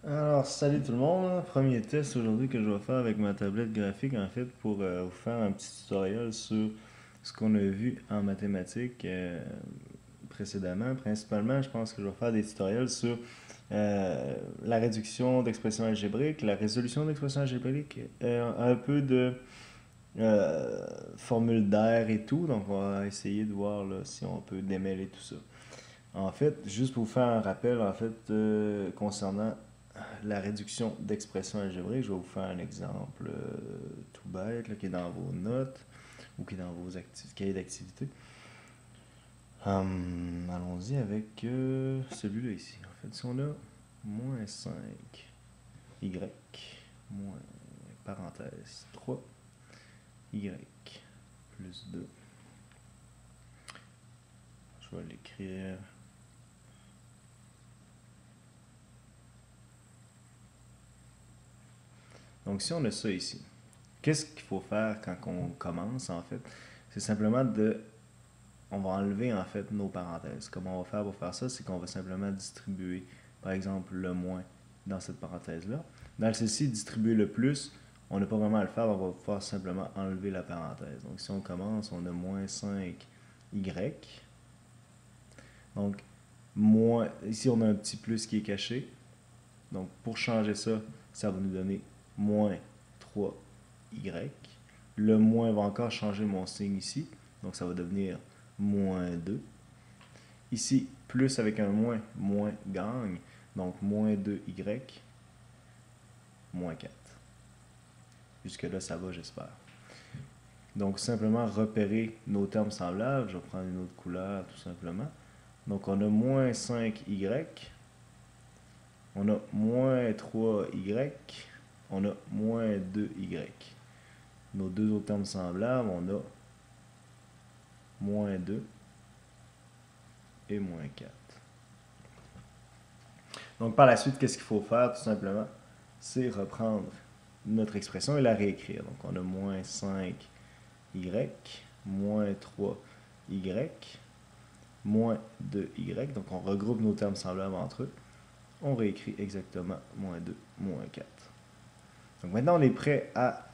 Alors, salut tout le monde. Premier test aujourd'hui que je vais faire avec ma tablette graphique, en fait, pour vous faire un petit tutoriel sur ce qu'on a vu en mathématiques précédemment. Principalement, je pense que je vais faire des tutoriels sur la réduction d'expressions algébriques, la résolution d'expressions algébriques, un peu de formule d'air et tout. Donc, on va essayer de voir là, si on peut démêler tout ça. En fait, juste pour vous faire un rappel, en fait, concernant la réduction d'expressions algébriques, je vais vous faire un exemple tout bête là, qui est dans vos notes ou qui est dans vos cahiers d'activité. Allons-y avec celui-là ici. En fait, si on a moins 5 y moins parenthèse 3 y plus 2, je vais l'écrire. Donc, si on a ça ici, qu'est-ce qu'il faut faire quand on commence, en fait? C'est simplement de... On va enlever, en fait, nos parenthèses. Comment on va faire pour faire ça? C'est qu'on va simplement distribuer, par exemple, le moins dans cette parenthèse-là. Dans celle-ci, distribuer le plus, on n'a pas vraiment à le faire, on va pouvoir simplement enlever la parenthèse. Donc, si on commence, on a moins 5y. Donc, moins... Ici, on a un petit plus qui est caché. Donc, pour changer ça, ça va nous donner moins 3y. Le moins va encore changer mon signe ici. Donc, ça va devenir moins 2. Ici, plus avec un moins gagne. Donc, moins 2y, moins 4. Jusque-là, ça va, j'espère. Donc, simplement repérer nos termes semblables. Je vais prendre une autre couleur, tout simplement. Donc, on a moins 5y. On a moins 3y. On a moins 2y. Nos deux autres termes semblables, on a moins 2 et moins 4. Donc, par la suite, qu'est-ce qu'il faut faire, tout simplement? C'est reprendre notre expression et la réécrire. Donc, on a moins 5y, moins 3y, moins 2y. Donc, on regroupe nos termes semblables entre eux. On réécrit exactement moins 2, moins 4. Donc, maintenant, on est prêt à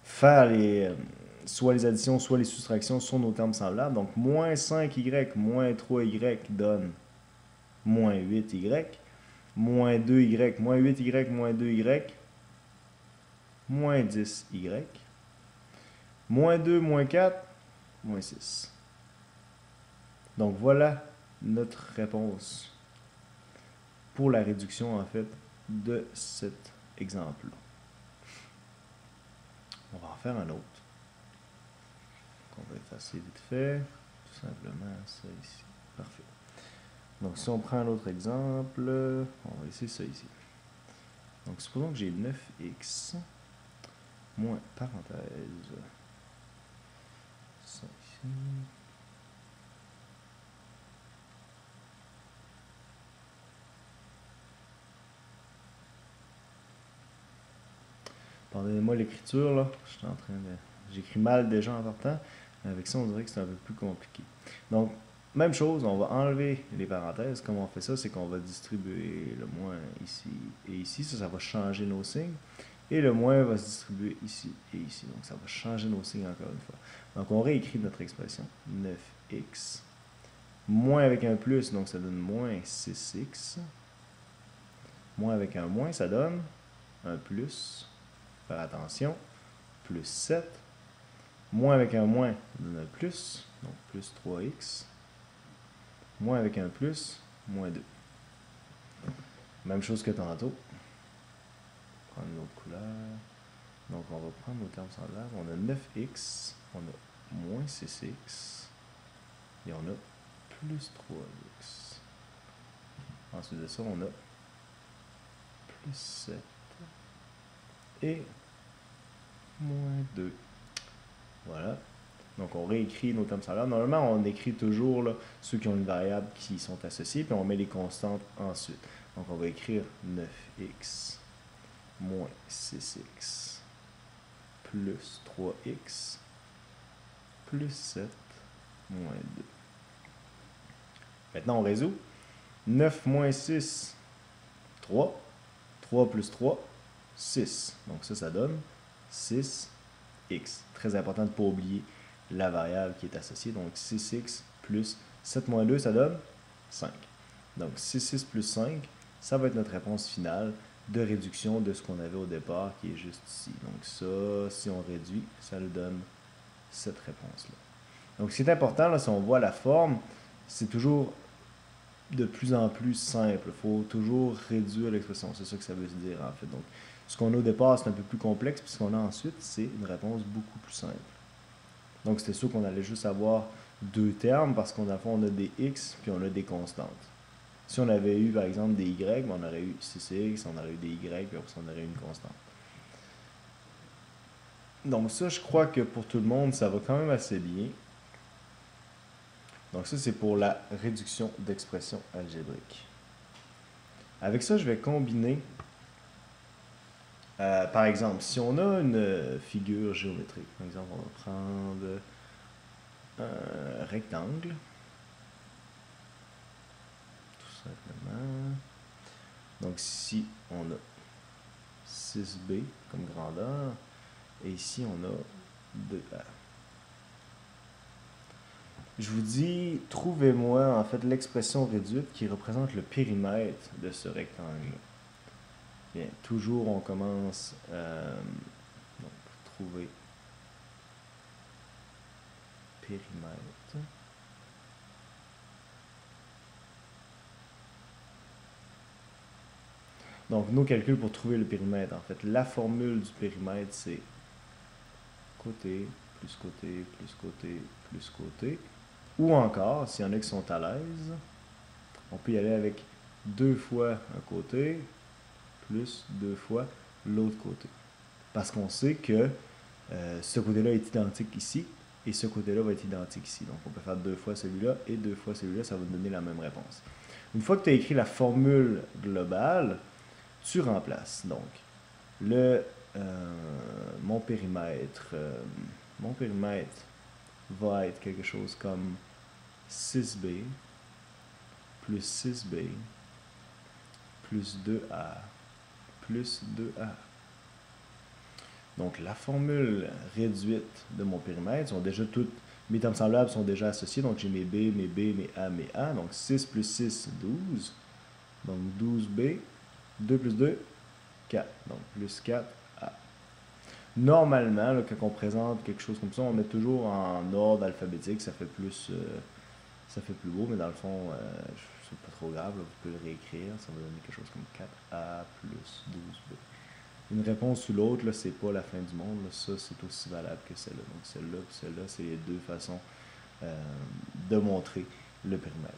faire soit les additions, soit les soustractions sur nos termes semblables. Donc, moins 5y, moins 3y donne moins 8y. Moins 2y, moins 8y, moins 2y, moins 10y. Moins 2, moins 4, moins 6. Donc voilà notre réponse pour la réduction, en fait, de cet exemple-là. On va en faire un autre. On va effacer vite fait. Tout simplement ça ici. Parfait. Donc si on prend un autre exemple, on va laisser ça ici. Donc supposons que j'ai 9x moins parenthèse. Ça ici. Pardonnez-moi l'écriture, là. Je suis en train de... J'écris mal déjà en partant. Avec ça, on dirait que c'est un peu plus compliqué. Donc, même chose, on va enlever les parenthèses. Comment on fait ça? C'est qu'on va distribuer le moins ici et ici. Ça va changer nos signes. Et le moins va se distribuer ici et ici. Donc, ça va changer nos signes encore une fois. Donc, on réécrit notre expression. 9x. Moins avec un plus, donc ça donne moins 6x. Moins avec un moins, ça donne un plus. Faire attention. Plus 7. Moins avec un moins, ça donne un plus. Donc, plus 3x. Moins avec un plus, moins 2. Même chose que tantôt. Prendre une autre couleur. Donc, on va prendre nos termes semblables. On a 9x, on a moins 6x, et on a plus 3x. Ensuite de ça, on a plus 7 et moins 2. Voilà. Donc, on réécrit nos termes semblables. Normalement, on écrit toujours là, ceux qui ont une variable qui sont associés, puis on met les constantes ensuite. Donc, on va écrire 9x moins 6x plus 3x plus 7 moins 2. Maintenant, on résout. 9 moins 6, 3. 3 plus 3, 6. Donc ça donne 6x. Très important de ne pas oublier la variable qui est associée. Donc 6x plus 7 moins 2, ça donne 5. Donc 6 plus 5, ça va être notre réponse finale de réduction de ce qu'on avait au départ, qui est juste ici. Donc ça, si on réduit, ça nous donne cette réponse-là. Donc ce qui est important, là, si on voit la forme, c'est toujours de plus en plus simple. Il faut toujours réduire l'expression. C'est ça que ça veut dire, en fait. Donc, ce qu'on a au départ, c'est un peu plus complexe, puis ce qu'on a ensuite, c'est une réponse beaucoup plus simple. Donc, c'était sûr qu'on allait juste avoir deux termes, parce qu'en fond, on a des x, puis on a des constantes. Si on avait eu, par exemple, des y, on aurait eu 6x, on aurait eu des y, puis après, on aurait eu une constante. Donc ça, je crois que pour tout le monde, ça va quand même assez bien. Donc ça, c'est pour la réduction d'expression algébrique. Avec ça, je vais combiner, par exemple, si on a une figure géométrique, par exemple, on va prendre un rectangle, tout simplement. Donc ici, on a 6b comme grandeur, et ici, on a 2a. Je vous dis, trouvez-moi en fait l'expression réduite qui représente le périmètre de ce rectangle. Bien, toujours on commence donc, trouver périmètre. Donc nos calculs pour trouver le périmètre, en fait, la formule du périmètre c'est côté, plus côté, plus côté, plus côté. Ou encore, s'il y en a qui sont à l'aise, on peut y aller avec 2 fois un côté, plus 2 fois l'autre côté. Parce qu'on sait que ce côté-là est identique ici, et ce côté-là va être identique ici. Donc on peut faire 2 fois celui-là et 2 fois celui-là, ça va nous donner la même réponse. Une fois que tu as écrit la formule globale, tu remplaces. Donc, mon périmètre va être quelque chose comme 6b plus 6b plus 2a plus 2a. Donc la formule réduite de mon périmètre sont déjà toutes, mes termes semblables sont déjà associés, donc j'ai mes b, mes b, mes a, mes a, donc 6 plus 6, 12, donc 12b, 2 plus 2, 4, donc plus 4a. Normalement, là, quand on présente quelque chose comme ça, on met toujours en ordre alphabétique, ça fait plus beau, mais dans le fond, c'est pas trop grave, là, vous pouvez le réécrire, ça va donner quelque chose comme 4a plus 12b. Une réponse ou l'autre, c'est pas la fin du monde, là, ça c'est aussi valable que celle-là. Donc celle-là et celle-là, c'est les deux façons de montrer le périmètre.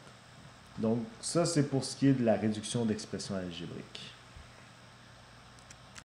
Donc ça c'est pour ce qui est de la réduction d'expression algébrique.